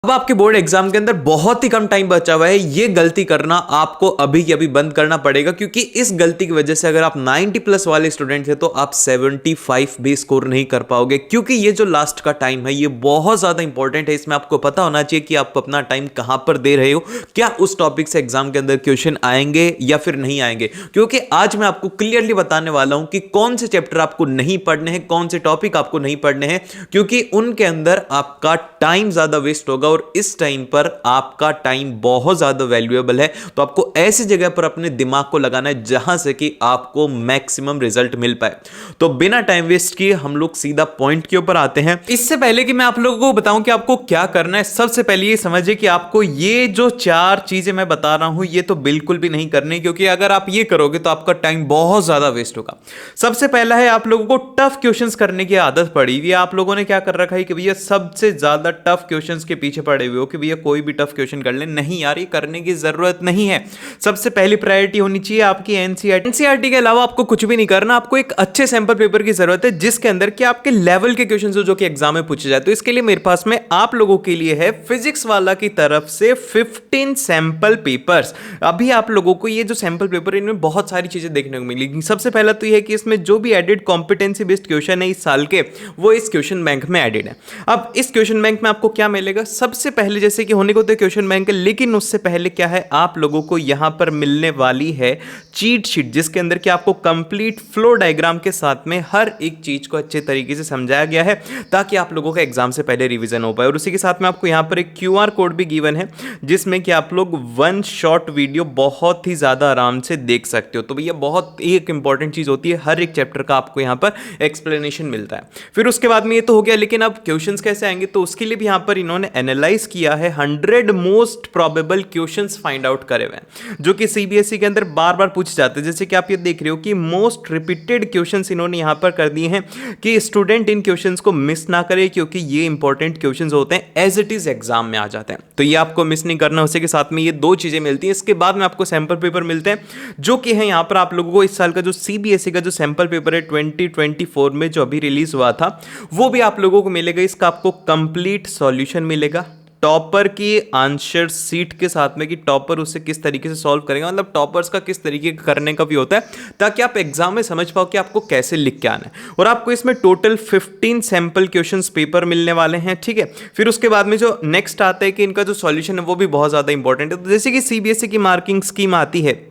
अब आपके board exam के अंदर बहुत ही कम टाइम बचा हुआ है। ये गलती करना आपको अभी के अभी बंद करना पड़ेगा, क्योंकि इस गलती की वजह से अगर आप 90 प्लस वाले स्टूडेंट हैं तो आप 75 भी स्कोर नहीं कर पाओगे, क्योंकि ये जो लास्ट का टाइम है ये बहुत ज्यादा इंपॉर्टेंट है। इसमें आपको पता होना चाहिए कि आप अपना टाइम कहां पर दे रहे हो, क्या उस टॉपिक से एग्जाम के अंदर क्वेश्चन आएंगे या फिर नहीं आएंगे। क्योंकि आज मैं आपको क्लियरली बताने वाला हूं कि कौन से चैप्टर आपको नहीं पढ़ने हैं, कौन से टॉपिक आपको नहीं पढ़ने हैं, क्योंकि उनके अंदर आपका टाइम ज्यादा वेस्ट होगा और इस टाइम पर आपका टाइम बहुत ज्यादा वैल्यूएबल है। तो आपको ऐसी जगह पर अपने दिमाग को लगाना है जहां से कि आपको मैक्सिमम रिजल्ट मिल पाए। तो बिना टाइम वेस्ट किए हम लोग सीधा पॉइंट के ऊपर आते हैं। इससे पहले कि मैं आप लोगों को बताऊं कि आपको क्या करना है, सबसे पहले ये समझिए कि आपको ये जो 4 चीजें मैं बता रहा हूं ये तो बिल्कुल भी नहीं करनी, क्योंकि अगर आप ये करोगे तो आपका टाइम बहुत ज्यादा वेस्ट होगा। सबसे पहला है, आप लोगों को टफ क्वेश्चंस करने की आदत पड़ी हुई है। आप लोगों ने क्या कर रखा है कि भैया सबसे ज्यादा टफ क्वेश्चंस के पीछे पड़े हुए हो कि भैया कोई भी टफ क्वेश्चन कर ले। नहीं यार, ये करने की जरूरत नहीं है। सबसे पहली प्रायोरिटी होनी चाहिए आपकी एनसीईआरटी। एनसीईआरटी के अलावा आपको कुछ भी नहीं करना। आपको एक अच्छे सैंपल पेपर की जरूरत है जिसके अंदर कि आपके लेवल के क्वेश्चंस हो जो कि एग्जाम में पूछे जाए। तो इसके लिए मेरे पास में आप लोगों के लिए है फिजिक्स वाला की तरफ से 15 सैंपल पेपर्स। अभी आप लोगों को ये जो सैंपल पेपर इनमें बहुत सारी चीजें देखने को मिलेगी। सबसे पहला तो ये है कि इसमें जो भी एडेड कॉम्पिटेंसी बेस्ड क्वेश्चन है इस साल के, वो इस क्वेश्चन बैंक में एडेड है। अब इस क्वेश्चन बैंक में आपको क्या मिलेगा, सबसे पहले जैसे कि होने को तो क्वेश्चन बैंक है, लेकिन उससे पहले क्या है, आप लोगों को यहां पर मिलने वाली है चीट शीट, जिसके अंदर कि आपको कंप्लीट फ्लो डायग्राम के साथ में हर एक चीज को अच्छे तरीके से समझाया गया है ताकि आप लोगों का एग्जाम से पहले रिवीजन हो पाए। और उसी के साथ में आपको यहां पर एक क्यूआर कोड भी गिवन है जिसमें कि आप लोग वन शॉट वीडियो बहुत ही ज्यादा आराम से देख सकते हो। तो भैया बहुत एक इंपॉर्टेंट चीज होती है, हर एक चैप्टर का आपको यहां पर एक्सप्लेनेशन मिलता है। फिर उसके बाद में ये तो हो गया, लेकिन अब क्वेश्चंस कैसे आएंगे, तो उसके लिए भी यहां पर इन्होंने एनालाइज किया है 100 most probable questions find out करे हुए हैं जो कि सीबीएसई के अंदर बार बार पूछे जाते हैं। जैसे कि आप ये देख रहे हो कि मोस्ट रिपीटेड क्वेश्चंस इन्होंने यहां पर कर दिए हैं कि स्टूडेंट इन क्वेश्चंस को मिस ना करे, क्योंकि ये इंपॉर्टेंट क्वेश्चंस होते हैं, एज इट इज एग्जाम में आ जाते हैं। तो ये आपको मिस नहीं करना। उसी के साथ में ये 2 चीजें मिलती हैं। इसके बाद में आपको सैंपल पेपर मिलते हैं जो कि है यहां पर आप लोगों को इस साल का जो सीबीएसई का जो सैंपल पेपर है 2024 में जो अभी रिलीज हुआ था वो भी आप लोगों को मिलेगा। इसका आपको कंप्लीट सॉल्यूशन मिलेगा टॉपर की आंसर सीट के साथ में कि टॉपर उसे किस तरीके से सॉल्व करेगा, मतलब टॉपर्स का किस तरीके का करने का भी होता है, ताकि आप एग्जाम में समझ पाओ कि आपको कैसे लिख के आना है। और आपको इसमें टोटल 15 सैंपल क्वेश्चंस पेपर मिलने वाले हैं, ठीक है। फिर उसके बाद में जो नेक्स्ट आता है कि इनका जो सॉल्यूशन है वो भी बहुत ज्यादा इंपॉर्टेंट है। तो जैसे कि सीबीएसई की मार्किंग स्कीम आती है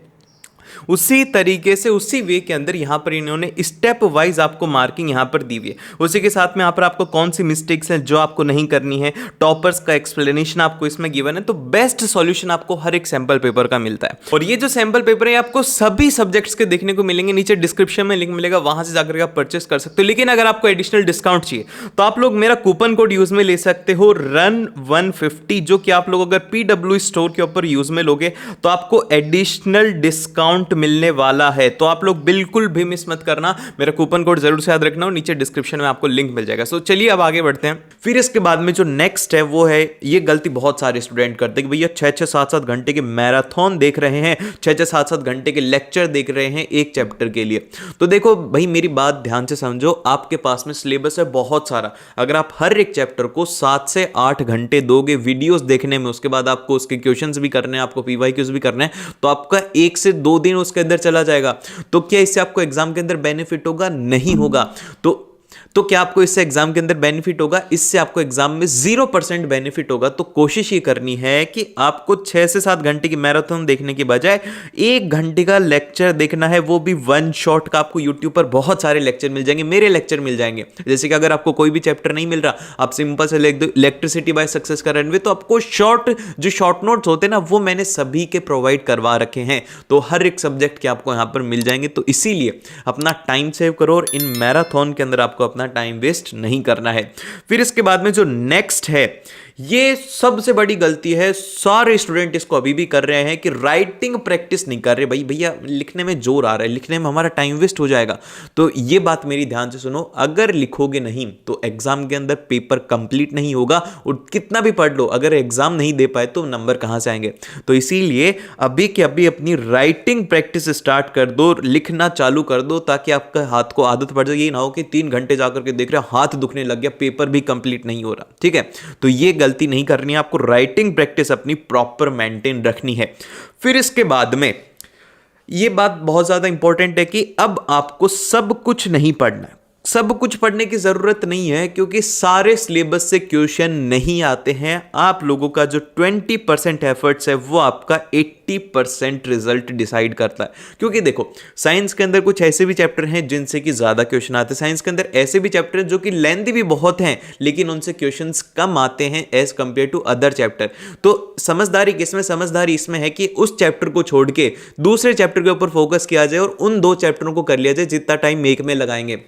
उसी तरीके से उसी वे के अंदर यहां पर इन्होंने स्टेप वाइज आपको मार्किंग यहां पर दी हुई है। उसी के साथ में यहां पर आपको कौन सी मिस्टेक्स हैं जो आपको नहीं करनी है, टॉपर्स का एक्सप्लेनेशन आपको इसमें गिवन है। तो बेस्ट सॉल्यूशन आपको हर एक सैंपल पेपर का मिलता है। और ये जो सैंपल पेपर है आपको सभी सब्जेक्ट्स के देखने को मिलेंगे। नीचे डिस्क्रिप्शन में लिंक मिलेगा, वहां से जाकर आप परचेस कर सकते हो। लेकिन अगर आपको एडिशनल डिस्काउंट चाहिए तो आप लोग मेरा कूपन कोड यूज में ले सकते हो RUN150, जो कि आप लोग अगर PW स्टोर के ऊपर यूज में लोगे तो आपको एडिशनल डिस्काउंट मिलने वाला है। तो आप लोग बिल्कुल भी मिस मत करना, मेरा कूपन कोड जरूर से याद रखना और नीचे डिस्क्रिप्शन में आपको लिंक मिल जाएगा। सो चलिए अब आगे बढ़ते हैं। फिर इसके बाद में जो नेक्स्ट है वो है, ये गलती बहुत सारे स्टूडेंट करते हैं कि भैया 6-6 7-7 घंटे के मैराथन देख रहे हैं, 6-6 7-7 घंटे के लेक्चर देख रहे हैं एक चैप्टर के लिए। तो देखो भाई मेरी बात ध्यान से समझो, आपके पास में सिलेबस है बहुत सारा। अगर आप हर एक चैप्टर को 7 से 8 घंटे दोगे वीडियोस देखने में, उसके बाद आपको उसके क्वेश्चंस भी करने हैं, आपको पीवाईक्यूज भी करने हैं, तो आपका 1 से 2 दिन उसके अंदर चला जाएगा। तो क्या इससे आपको एग्जाम के अंदर बेनिफिट होगा? नहीं होगा। तो क्या आपको इससे एग्जाम के अंदर बेनिफिट होगा? इससे आपको एग्जाम में 0% बेनिफिट होगा। तो कोशिश ये करनी है कि आपको 6 से 7 घंटे की मैराथन देखने की बजाय 1 घंटे का लेक्चर देखना है, वो भी वन शॉट का। आपको यूट्यूब पर बहुत सारे लेक्चर मिल जाएंगे, मेरे लेक्चर मिल जाएंगे। जैसे कि अगर आपको कोई भी चैप्टर नहीं मिल रहा, आप सिंपल से लिख दो इलेक्ट्रिसिटी बाय सक्सेस का रनवे, तो आपको जो शॉर्ट नोट्स होते हैं ना, वो मैंने सभी के प्रोवाइड करवा रखे हैं। तो हर एक सब्जेक्ट के आपको यहां पर मिल जाएंगे। तो इसीलिए अपना टाइम सेव करो और इन मैराथन के अंदर आपको अपना टाइम वेस्ट नहीं करना है। फिर इसके बाद में जो नेक्स्ट है, ये सबसे बड़ी गलती है, सारे स्टूडेंट इसको अभी भी कर रहे हैं कि राइटिंग प्रैक्टिस नहीं कर रहे। भाई भैया लिखने में जोर आ रहा है, लिखने में हमारा टाइम वेस्ट हो जाएगा। तो ये बात मेरी ध्यान से सुनो, अगर लिखोगे नहीं तो एग्जाम के अंदर पेपर कंप्लीट नहीं होगा। और कितना भी पढ़ लो, अगर एग्जाम नहीं दे पाए तो नंबर कहां से आएंगे। तो इसीलिए अभी के अभी अपनी राइटिंग प्रैक्टिस स्टार्ट कर दो, लिखना चालू कर दो, ताकि आपका हाथ को आदत पड़ जाए। ये ना हो कि 3 घंटे जाकर के देख रहे हो हाथ दुखने लग गया, पेपर भी कंप्लीट नहीं हो रहा। ठीक है, तो ये गलती नहीं करनी है, आपको राइटिंग प्रैक्टिस अपनी प्रॉपर मेंटेन रखनी है। फिर इसके बाद में ये बात बहुत ज़्यादा इंपॉर्टेंट है कि अब आपको सब कुछ नहीं पढ़ना है, सब कुछ पढ़ने की ज़रूरत नहीं है, क्योंकि सारे सिलेबस से क्वेश्चन नहीं आते हैं। आप लोगों का जो 20% एफर्ट्स है वो आपका 80% रिजल्ट डिसाइड करता है। क्योंकि देखो, साइंस के अंदर कुछ ऐसे भी चैप्टर हैं जिनसे कि ज़्यादा क्वेश्चन आते हैं, साइंस के अंदर ऐसे भी चैप्टर हैं जो कि लेंथी भी बहुत हैं लेकिन उनसे क्वेश्चंस कम आते हैं as compare to other chapter. तो समझदारी किसमें? समझदारी इसमें है कि उस चैप्टर को छोड़ के दूसरे चैप्टर के ऊपर फोकस किया जाए और उन 2 चैप्टरों को कर लिया जाए। जितना टाइम एक में लगाएंगे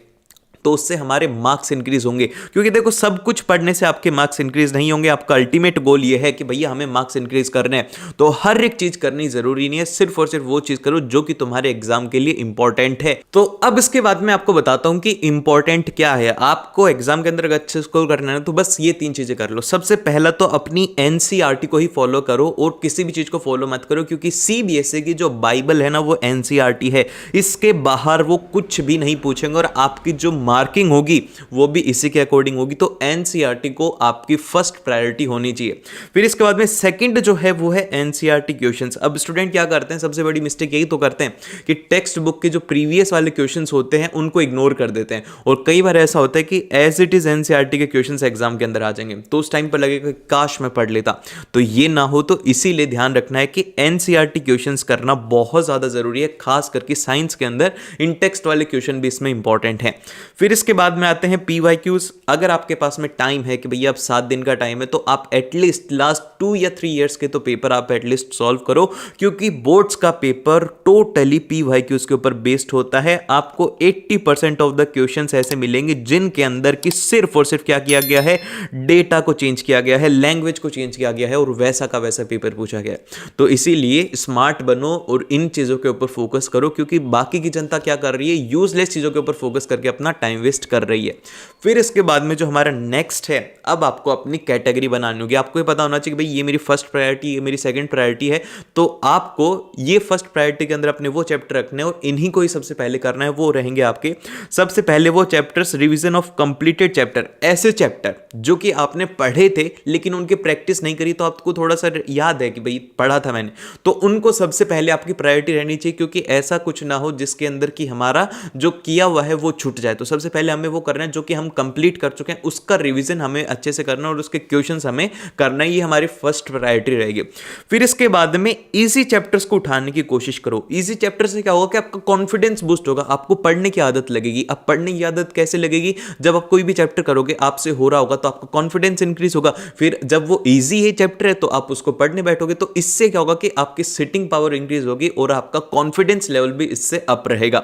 तो उससे हमारे मार्क्स इंक्रीज होंगे। क्योंकि देखो, सब कुछ पढ़ने से आपके मार्क्स इंक्रीज नहीं होंगे। आपका अल्टीमेट गोल ये है कि भैया हमें मार्क्स इंक्रीज करने हैं, तो हर एक चीज करनी जरूरी नहीं है, सिर्फ और सिर्फ वो चीज करो जो कि तुम्हारे एग्जाम के लिए इंपॉर्टेंट है। तो अब इसके बाद मैं आपको बताता हूं कि इंपॉर्टेंट क्या है। आपको एग्जाम के अंदर अच्छे स्कोर करना है तो बस ये 3 चीजें कर लो। सबसे पहला तो अपनी एनसीईआरटी को ही फॉलो करो और किसी भी चीज को फॉलो मत करो, क्योंकि सीबीएसई की जो बाइबल है ना वो एनसीईआरटी है। इसके बाहर वो कुछ भी नहीं पूछेंगे और आपकी जो मार्किंग होगी वो भी इसी के अकॉर्डिंग होगी। तो एनसीईआरटी को आपकी फर्स्ट प्रायोरिटी होनी चाहिए। फिर इसके बाद में सेकंड जो है वो है एनसीईआरटी क्वेश्चंस। अब स्टूडेंट क्या करते हैं, सबसे बड़ी मिस्टेक यही तो करते हैं कि टेक्स्ट बुक के जो प्रीवियस वाले क्वेश्चंस होते हैं उनको इग्नोर कर देते हैं, और कई बार ऐसा होता है कि एज इट इज एनसीईआरटी के क्वेश्चंस एग्जाम के अंदर आ जाएंगे, तो उस टाइम पर लगेगा कि काश मैं पढ़ लेता। तो ये ना हो, तो इसीलिए ध्यान रखना है कि एनसीईआरटी क्वेश्चंस करना बहुत ज्यादा जरूरी है, खास करके साइंस के अंदर इन टेक्स्ट वाले क्वेश्चन भी इसमें इंपॉर्टेंट है। फिर इसके बाद में आते हैं पीवाईक्यूज। अगर आपके पास में टाइम है कि भैया अब 7 दिन का टाइम है, तो आप एटलीस्ट लास्ट 2 या 3 इयर्स के तो पेपर आप एटलीस्ट सॉल्व करो, क्योंकि बोर्ड्स का पेपर टोटली पीवाईक्यूज के ऊपर बेस्ड होता है। आपको 80% ऑफ द क्वेश्चंस ऐसे मिलेंगे जिनके अंदर की सिर्फ और सिर्फ क्या किया गया है, डेटा को चेंज किया गया है, लैंग्वेज को चेंज किया गया है और वैसा का वैसा पेपर पूछा गया है। तो इसीलिए स्मार्ट बनो और इन चीजों के ऊपर फोकस करो, क्योंकि बाकी की जनता क्या कर रही है, यूजलेस चीजों के ऊपर फोकस करके अपना टाइम वेस्ट कर रही है। फिर इसके बाद में जो हमारा नेक्स्ट है, अब आपको अपनी कैटेगरी बनानी होगी। आपको ये पता होना चाहिए कि भाई ये मेरी फर्स्ट प्रायोरिटी, ये मेरी सेकंड प्रायोरिटी है, तो आपको ये फर्स्ट प्रायोरिटी के अंदर अपने वो चैप्टर रखने और इन्हीं को ही सबसे पहले करना है। वो रहेंगे आपके सबसे पहले वो chapters, revision of completed chapter. ऐसे चैप्टर जो कि आपने पढ़े थे लेकिन उनकी प्रैक्टिस नहीं करी, तो आपको थोड़ा सा याद है कि भाई पढ़ा था मैंने, तो उनको सबसे पहले आपकी प्रायोरिटी रहनी चाहिए, क्योंकि ऐसा कुछ ना हो जिसके अंदर कि हमारा जो किया हुआ है वो छूट जाए। तो सबसे पहले हमें वो करना है जो कि हम कंप्लीट कर चुके हैं, उसका रिवीजन हमें अच्छे से करना और उसके क्वेश्चंस हमें करना, ये हमारी फर्स्ट प्रायोरिटी रहेगी। फिर इसके बाद में इजी चैप्टर्स को उठाने की कोशिश करो। इजी चैप्टर से क्या होगा कि आपका कॉन्फिडेंस बूस्ट होगा, आपको पढ़ने की आदत लगेगी। अब पढ़ने की आदत कैसे लगेगी? जब आप कोई भी चैप्टर करोगे, आपसे हो रहा होगा, तो आपका कॉन्फिडेंस इंक्रीज होगा। फिर जब वो इजी है चैप्टर है तो आप उसको पढ़ने बैठोगे, तो इससे क्या होगा कि आपकी सिटिंग पावर इंक्रीज होगी और आपका कॉन्फिडेंस लेवल भी इससे अप रहेगा।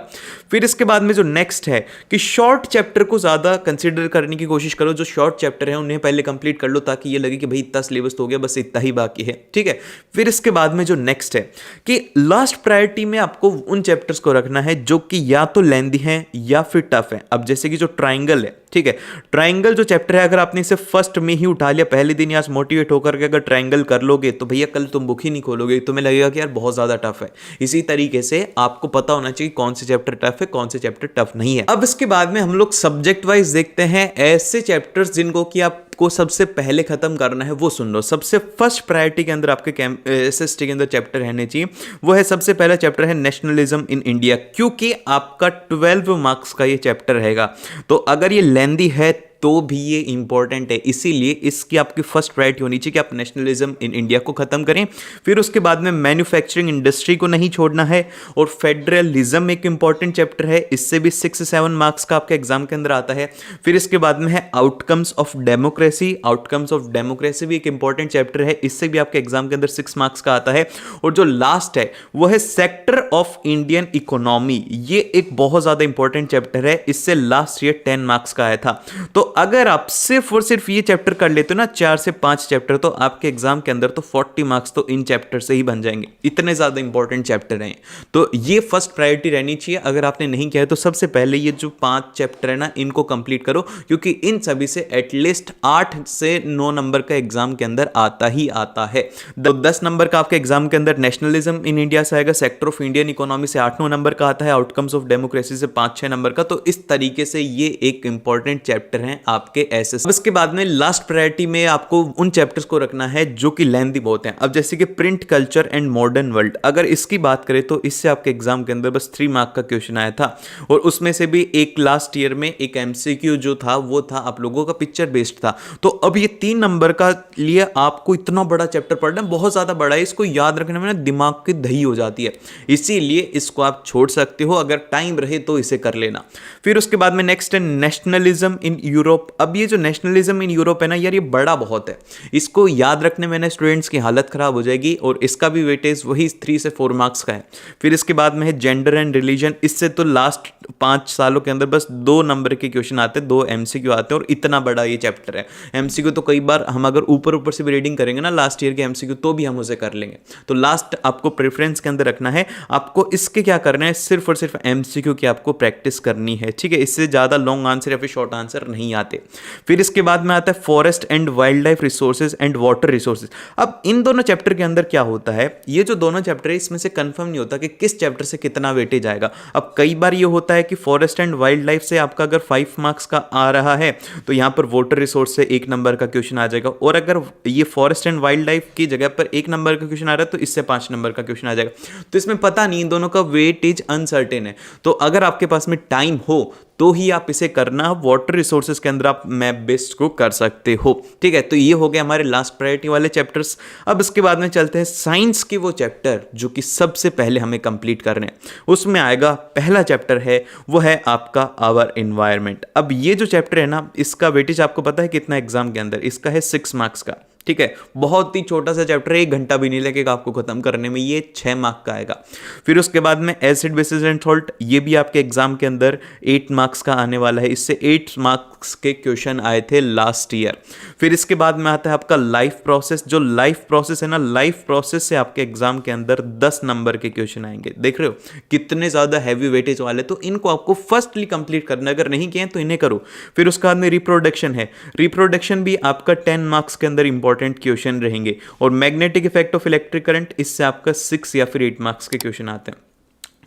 फिर इसके बाद में जो नेक्स्ट है कि शॉर्ट चैप्टर को ज्यादा कंसीडर करने की कोशिश करो। जो शॉर्ट चैप्टर है उन्हें पहले कंप्लीट कर लो, ताकि ये लगे कि भाई इतना सिलेबस तो हो गया, बस इतना ही बाकी है, ठीक है। फिर इसके बाद में जो नेक्स्ट है कि लास्ट प्रायोरिटी में आपको उन चैप्टर्स को रखना है जो कि या तो लेंथी है या फिर टफ है। अब जैसे कि जो ट्राइंगल है, ठीक है, ट्राइंगल जो चैप्टर है, अगर आपने इसे फर्स्ट में ही उठा लिया, पहले दिन या मोटिवेट होकर के अगर ट्राइंगल कर लोगे, तो भैया कल तुम बुक ही नहीं खोलोगे, तुम्हें लगेगा कि यार बहुत ज्यादा टफ है। इसी तरीके से आपको पता होना चाहिए कौन से चैप्टर टफ है, कौन से चैप्टर टफ नहीं है। अब इसके बाद में हम लोग सब्जेक्ट वाइज देखते हैं ऐसे चैप्टर्स जिनको कि आपको सबसे पहले खत्म करना है। वो सुन लो, सबसे फर्स्ट प्रायोरिटी के अंदर आपके एसएसटी के अंदर चैप्टर रहने चाहिए। वो है, सबसे पहला चैप्टर है नेशनलिज्म इन इंडिया, क्योंकि आपका 12 मार्क्स का ये चैप्टर रहेगा। तो अगर ये लेंथी है तो भी ये इंपॉर्टेंट है, इसीलिए इसकी आपकी फर्स्ट प्रायोरिटी होनी चाहिए कि आप नेशनलिज्म इन इंडिया को खत्म करें। फिर उसके बाद में मैन्युफैक्चरिंग इंडस्ट्री को नहीं छोड़ना है, और फेडरलिज्म एक इंपॉर्टेंट चैप्टर है, इससे भी 6-7 मार्क्स का आपके एग्जाम के अंदर आता है। फिर इसके बाद में है outcomes of democracy. Outcomes of democracy भी एक इंपॉर्टेंट चैप्टर है, इससे भी आपके एग्जाम के अंदर 6 मार्क्स का आता है। और जो लास्ट है वो है सेक्टर ऑफ इंडियन इकोनॉमी। ये एक बहुत ज्यादा इंपॉर्टेंट चैप्टर है, इससे लास्ट ईयर 10 मार्क्स का आया था। तो अगर आप सिर्फ और सिर्फ ये चैप्टर कर लेते हो ना, 4 से 5 चैप्टर, तो आपके एग्जाम के अंदर तो 40 मार्क्स तो इन चैप्टर से ही बन जाएंगे। इतने ज्यादा इंपॉर्टेंट चैप्टर हैं, तो ये फर्स्ट प्रायोरिटी रहनी चाहिए। अगर आपने नहीं किया है तो सबसे पहले ये जो 5 चैप्टर है ना, इनको कंप्लीट करो, क्योंकि इन सभी से एटलीस्ट 8 से 9 नंबर का एग्जाम के अंदर आता ही आता है। 10 नंबर का आपके एग्जाम के अंदर नेशनलिज्म इन इंडिया से आएगा, सेक्टर ऑफ इंडियन इकोनॉमी से 8-9 नंबर का आता है, आउटकम्स ऑफ डेमोक्रेसी से 5-6 नंबर का। तो इस तरीके से ये एक इंपॉर्टेंट चैप्टर है हैं आपके एसएस। अब इसके बाद में लास्ट प्रायोरिटी में आपको उन चैप्टर्स को रखना है जो कि लेंथी बहुत हैं। अब जैसे कि print culture and modern world, अगर इसकी बात करें तो इससे आपके एग्जाम के अंदर बस 3 मार्क का क्वेश्चन आया था, और उसमें से भी एक लास्ट ईयर में एक एमसीक्यू जो था वो था आप लोगों का पिक्चर बेस्ड था। तो अब ये 3 नंबर का लिए आपको इतना बड़ा चैप्टर पढ़ना बहुत ज्यादा बड़ा है, इसको याद रखने में ना दिमाग की दही हो जाती है, इसीलिए इसको आप छोड़ सकते हो, अगर टाइम रहे तो इसे कर लेना। फिर उसके बाद में नेक्स्ट है नेशनलिज्म इन यूरोप। अब ये जो नेशनलिज्म इन यूरोप है ना यार, ये बड़ा बहुत है, इसको याद रखने में ना स्टूडेंट्स की हालत खराब हो जाएगी, और इसका भी वेटेज वही 3 से 4 मार्क्स का है। फिर इसके बाद में है जेंडर एंड रिलीजन, इससे तो लास्ट 5 सालों के अंदर बस 2 नंबर के क्वेश्चन आते हैं, 2 एमसीक्यू आते हैं, और इतना बड़ा ये चैप्टर है। एमसीक्यू तो कई बार हम अगर ऊपर ऊपर से भी रीडिंग करेंगे ना लास्ट ईयर के एमसीक्यू, तो भी हम उसे कर लेंगे। तो लास्ट आपको प्रेफरेंस के अंदर रखना है, आपको इसके क्या करना है, सिर्फ और सिर्फ एमसीक्यू की आपको प्रैक्टिस करनी है, ठीक है। इससे ज्यादा लॉन्ग आंसर या फिर शॉर्ट आंसर नहीं आते। फिर इसके बाद में आता है forest and wild life resources and water resources. अब इन दोनों चैप्टर के अंदर क्या होता है, ये जो दोनों चैप्टर है इसमें से कंफर्म नहीं होता कि किस चैप्टर से कितना वेटेज आएगा। अब कई बार ये होता है कि फॉरेस्ट एंड वाइल्ड लाइफ से आपका अगर 5 मार्क्स का आ रहा है तो यहां पर वाटर रिसोर्स से 1 नंबर का क्वेश्चन आ जाएगा, और अगर ये फॉरेस्ट एंड वाइल्ड लाइफ की जगह पर 1 नंबर का क्वेश्चन आ रहा है तो इससे 5 नंबर का क्वेश्चन आ जाएगा। तो इसमें पता नहीं, इन दोनों का वेटेज अनसर्टेन है। तो अगर आपके पास में टाइम हो तो ही आप इसे करना, वाटर रिसोर्सेज के अंदर आप मैप बेस्ड को कर सकते हो, ठीक है। तो ये हो गए हमारे लास्ट प्रायोरिटी वाले चैप्टर्स। अब इसके बाद में चलते हैं साइंस के वो चैप्टर जो कि सबसे पहले हमें कंप्लीट करने हैं। उसमें आएगा पहला चैप्टर है, वो है आपका आवर एनवायरनमेंट। अब ये जो चैप्टर है ना, इसका वेटेज आपको पता है कितना एग्जाम के अंदर, इसका है 6 मार्क्स का, ठीक है। बहुत ही छोटा सा चैप्टर है, 1 घंटा भी नहीं लगेगा आपको खत्म करने में, ये 6 मार्क का आएगा। फिर उसके बाद में एसिड बेसिस एंड सॉल्ट, ये भी आपके एग्जाम के अंदर 8 मार्क्स का आने वाला है, इससे 8 मार्क्स के क्वेश्चन आए थे लास्ट ईयर। फिर इसके बाद में आता है आपका लाइफ प्रोसेस। जो लाइफ प्रोसेस है ना, लाइफ प्रोसेस से आपके एग्जाम के अंदर 10 नंबर के क्वेश्चन आएंगे। देख रहे हो कितने ज्यादा हैवी वेटेज वाले, तो इनको आपको फर्स्टली कंप्लीट करना, अगर नहीं किए तो इन्हें करो। फिर उसके बाद में रिप्रोडक्शन है, रिप्रोडक्शन भी आपका 10 मार्क्स के अंदर इंपॉर्टेंट क्वेश्चन रहेंगे। और magnetic effect of electric current, इससे आपका 6 या फिर 8 मार्क्स के क्वेश्चन आते हैं।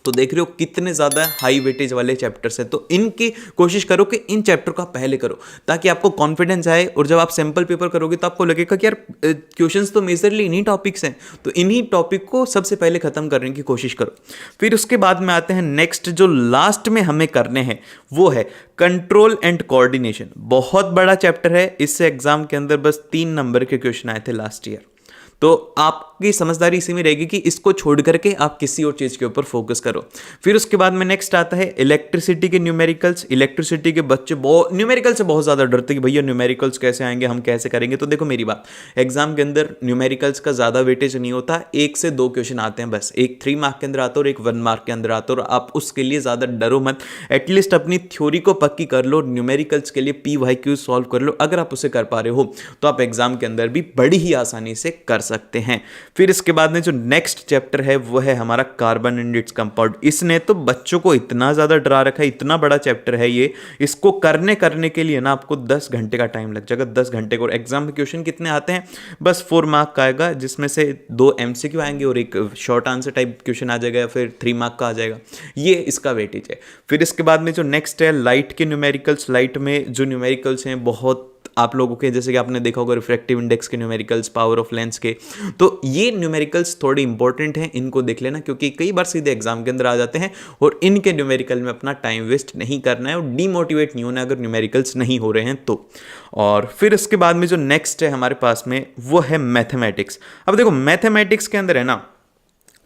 तो देख रहे हो कितने ज्यादा हाई वेटेज वाले चैप्टर्स हैं। तो इनकी कोशिश करो कि इन चैप्टर को पहले करो, ताकि आपको कॉन्फिडेंस आए, और जब आप सैंपल पेपर करोगे तो आपको लगेगा कि यार क्वेश्चंस तो मेजरली इन्हीं टॉपिक्स हैं, तो इन्हीं टॉपिक को सबसे पहले खत्म करने की कोशिश करो। फिर उसके बाद में आते हैं नेक्स्ट, जो लास्ट में हमें करने हैं वो है कंट्रोल एंड कोऑर्डिनेशन। बहुत बड़ा चैप्टर है, इससे एग्जाम के अंदर बस 3 नंबर के क्वेश्चन आए थे लास्ट ईयर। तो आपकी समझदारी इसी में रहेगी कि इसको छोड़ करके आप किसी और चीज के ऊपर फोकस करो। फिर उसके बाद में नेक्स्ट आता है इलेक्ट्रिसिटी के न्यूमेरिकल्स। इलेक्ट्रिसिटी के बच्चे बहुत न्यूमेरिकल से बहुत ज्यादा डरते कि भैया न्यूमेरिकल्स कैसे आएंगे, हम कैसे करेंगे। तो देखो मेरी बात, एग्जाम के अंदर न्यूमेरिकल्स का ज्यादा वेटेज नहीं होता, 1 से 2 क्वेश्चन आते हैं बस, एक 3 मार्क के अंदर आता है और एक 1 मार्क के अंदर आता है, और आप उसके लिए ज्यादा डरो मत। एटलीस्ट अपनी थ्योरी को पक्की कर लो, न्यूमेरिकल्स के लिए PYQ सॉल्व कर लो। अगर आप उसे कर पा रहे हो तो आप एग्जाम के अंदर भी बड़ी ही आसानी से कर सकते हैं। फिर इसके बाद में जो नेक्स्ट चैप्टर है वो है हमारा कार्बन एंड इट्स कंपाउंड। इसने तो बच्चों को इतना ज्यादा डरा रखा है, इतना बड़ा चैप्टर है ये, इसको करने के लिए ना आपको 10 घंटे का टाइम लग जाएगा, 10 घंटे को। एग्जाम में क्वेश्चन कितने आते हैं, बस 4 मार्क का आएगा, जिसमें से 2 MCQ आएंगे और एक शॉर्ट आंसर टाइप क्वेश्चन आ जाएगा, या फिर 3 मार्क का आ जाएगा। ये इसका वेटेज है। फिर इसके बाद में जो नेक्स्ट है लाइट के न्यूमेरिकल्स। लाइट में जो न्यूमेरिकल्स हैं बहुत आप लोगों के, जैसे कि आपने देखा होगा रिफ्रैक्टिव इंडेक्स के न्यूमेरिकल्स, पावर ऑफ लेंस के, तो ये न्यूमेरिकल्स थोड़े इंपॉर्टेंट हैं, इनको देख लेना, क्योंकि कई बार सीधे एग्जाम के अंदर आ जाते हैं। और इनके न्यूमेरिकल में अपना टाइम वेस्ट नहीं करना है और डीमोटिवेट नहीं होना अगर न्यूमेरिकल्स नहीं हो रहे हैं तो। और फिर इसके बाद में जो नेक्स्ट है हमारे पास में वो है मैथमेटिक्स। अब देखो मैथमेटिक्स के अंदर है ना,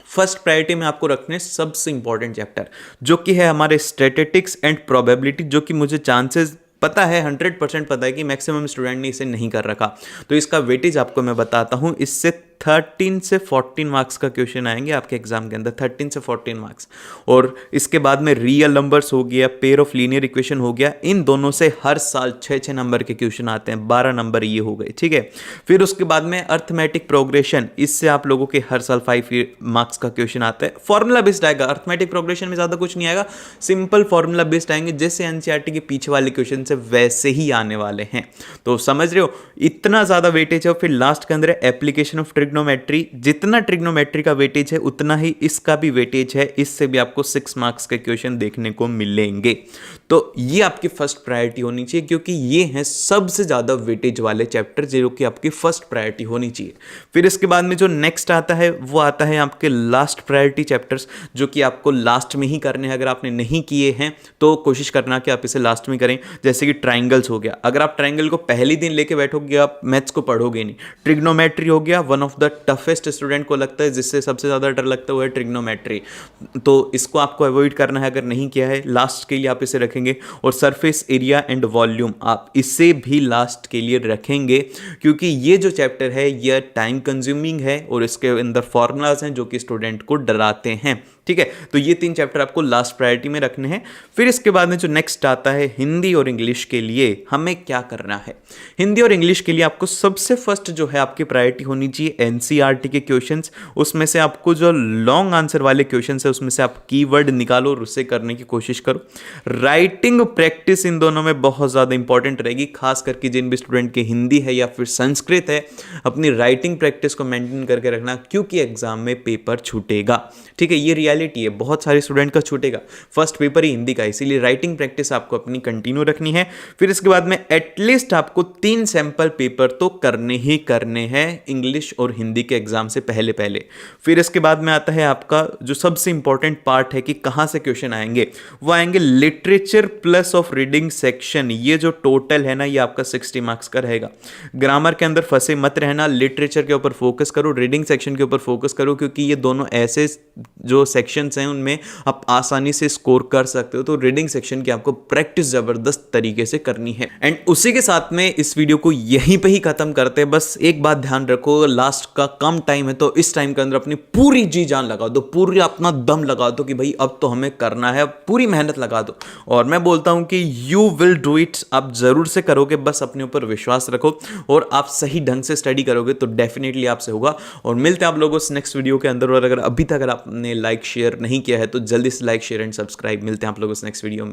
फर्स्ट प्रायोरिटी में आपको रखने सबसे इंपॉर्टेंट चैप्टर जो कि है हमारे स्टैटिस्टिक्स एंड प्रोबेबिलिटी, जो कि मुझे चांसेस पता है 100% पता है कि मैक्सिमम स्टूडेंट ने इसे नहीं कर रखा। तो इसका वेटेज आपको मैं बताता हूं, इससे 13 से 14 मार्क्स का क्वेश्चन आएंगे आपके एग्जाम के अंदर, 13 से 14 मार्क्स। और इसके बाद में रियल नंबर्स हो गया, पेयर ऑफ लीनियर इक्वेशन हो गया, इन दोनों से हर साल 6-6 नंबर के क्वेश्चन आते हैं, 12 नंबर ये हो गए, ठीक है। फिर उसके बाद में अर्थमेटिक प्रोग्रेशन, इससे आप लोगों के हर साल 5 मार्क्स का क्वेश्चन आता है। फॉर्मूला बेस्ड आएगा, अर्थमेटिक प्रोग्रेशन में ज्यादा कुछ नहीं आएगा, सिंपल फॉर्मूला बेस्ड आएंगे, जैसे एनसीईआरटी के पीछे वाले क्वेश्चन से वैसे ही आने वाले हैं। तो समझ रहे हो इतना ज्यादा वेटेज है। फिर लास्ट के अंदर है एप्लीकेशन ऑफ ट्रिग्नोमेट्री। जितना ट्रिग्नोमेट्री का वेटेज है उतना ही इसका भी वेटेज है, इससे भी आपको 6 मार्क्स के क्वेश्चन देखने को मिलेंगे। तो ये आपकी फर्स्ट प्रायोरिटी होनी चाहिए, क्योंकि ये हैं सबसे ज़्यादा वेटेज वाले चैप्टर जो कि आपकी फर्स्ट प्रायोरिटी होनी चाहिए। फिर इसके बाद में जो नेक्स्ट आता है वो आता है आपके लास्ट प्रायोरिटी चैप्टर्स, जो कि आपको लास्ट में ही करने हैं। अगर आपने नहीं किए हैं तो कोशिश करना कि आप इसे लास्ट में करें। जैसे कि ट्राइंगल्स हो गया, अगर आप ट्राइंगल को पहले दिन लेके बैठोगे आप मैथ्स को पढ़ोगे नहीं। ट्रिग्नोमेट्री हो गया, one of the toughest student को लगता है, जिससे सबसे ज़्यादा डर लगता है वो है ट्रिग्नोमेट्री, तो इसको आपको अवॉइड करना है। अगर नहीं किया है लास्ट के लिए आप इसे रखेंगे। और सरफेस एरिया एंड वॉल्यूम आप इसे भी लास्ट के लिए रखेंगे, क्योंकि ये जो चैप्टर है ये टाइम कंज्यूमिंग है और इसके अंदर फॉर्मूलाज हैं जो कि स्टूडेंट को डराते हैं। ठीक है, तो ये 3 चैप्टर आपको लास्ट प्रायोरिटी में रखने हैं। फिर इसके बाद में जो नेक्स्ट आता है हिंदी और इंग्लिश के लिए हमें क्या करना है। हिंदी और इंग्लिश के लिए आपको सबसे फर्स्ट जो है आपकी प्रायोरिटी होनी चाहिए एनसीईआरटी के क्वेश्चंस। उसमें से आपको जो लॉन्ग आंसर वाले क्वेश्चंस है उसमें से आप कीवर्ड निकालो और उससे करने की कोशिश करो। राइटिंग प्रैक्टिस इन दोनों में बहुत ज़्यादा इंपॉर्टेंट रहेगी, खास करके जिन भी स्टूडेंट के हिंदी है या फिर संस्कृत है, अपनी राइटिंग प्रैक्टिस को मेंटेन करके रखना, क्योंकि एग्जाम में पेपर छूटेगा। ठीक है, ये रियलिटी है, बहुत सारे स्टूडेंट का छूटेगा, फर्स्ट पेपर ही हिंदी का, इसीलिए राइटिंग प्रैक्टिस आपको अपनी कंटिन्यू रखनी है। फिर इसके बाद में एटलीस्ट आपको 3 सैंपल पेपर तो करने ही करने हैं इंग्लिश और हिंदी के एग्जाम से पहले पहले। फिर इसके बाद में आता है आपका जो सबसे इंपॉर्टेंट पार्ट है कि कहां से क्वेश्चन आएंगे, वो आएंगे literature plus of reading section. ये जो टोटल है ना ये आपका 60 मार्क्स का रहेगा। ग्रामर के अंदर फंसे मत रहना, लिटरेचर के ऊपर फोकस करो, रीडिंग सेक्शन के ऊपर फोकस करो, क्योंकि ये दोनों ऐसे जो सेक्शंस हैं उनमें आप आसानी से स्कोर कर सकते हो। तो रीडिंग सेक्शन की आपको प्रैक्टिस जबरदस्त तरीके से करनी है। एंड उसी के साथ में इस वीडियो को यहीं पे ही खत्म करते हैं। बस एक बात ध्यान रखो, लास्ट का कम टाइम है तो इस टाइम के अंदर अपनी पूरी जी जान लगा दो, पूरी अपना दम लगा दो कि भाई अब तो हमें करना है, पूरी मेहनत लगा दो। और मैं बोलता हूं कि यू विल डू इट, आप जरूर से करोगे, बस अपने ऊपर विश्वास रखो और आप सही ढंग से स्टडी करोगे तो डेफिनेटली आपसे होगा। और मिलते हैं आप लोगों से नेक्स्ट वीडियो के अंदर। और अगर अभी तक आपने लाइक शेयर नहीं किया है तो जल्दी से लाइक शेयर एंड सब्सक्राइब। मिलते हैं आप लोगों से नेक्स्ट वीडियो में।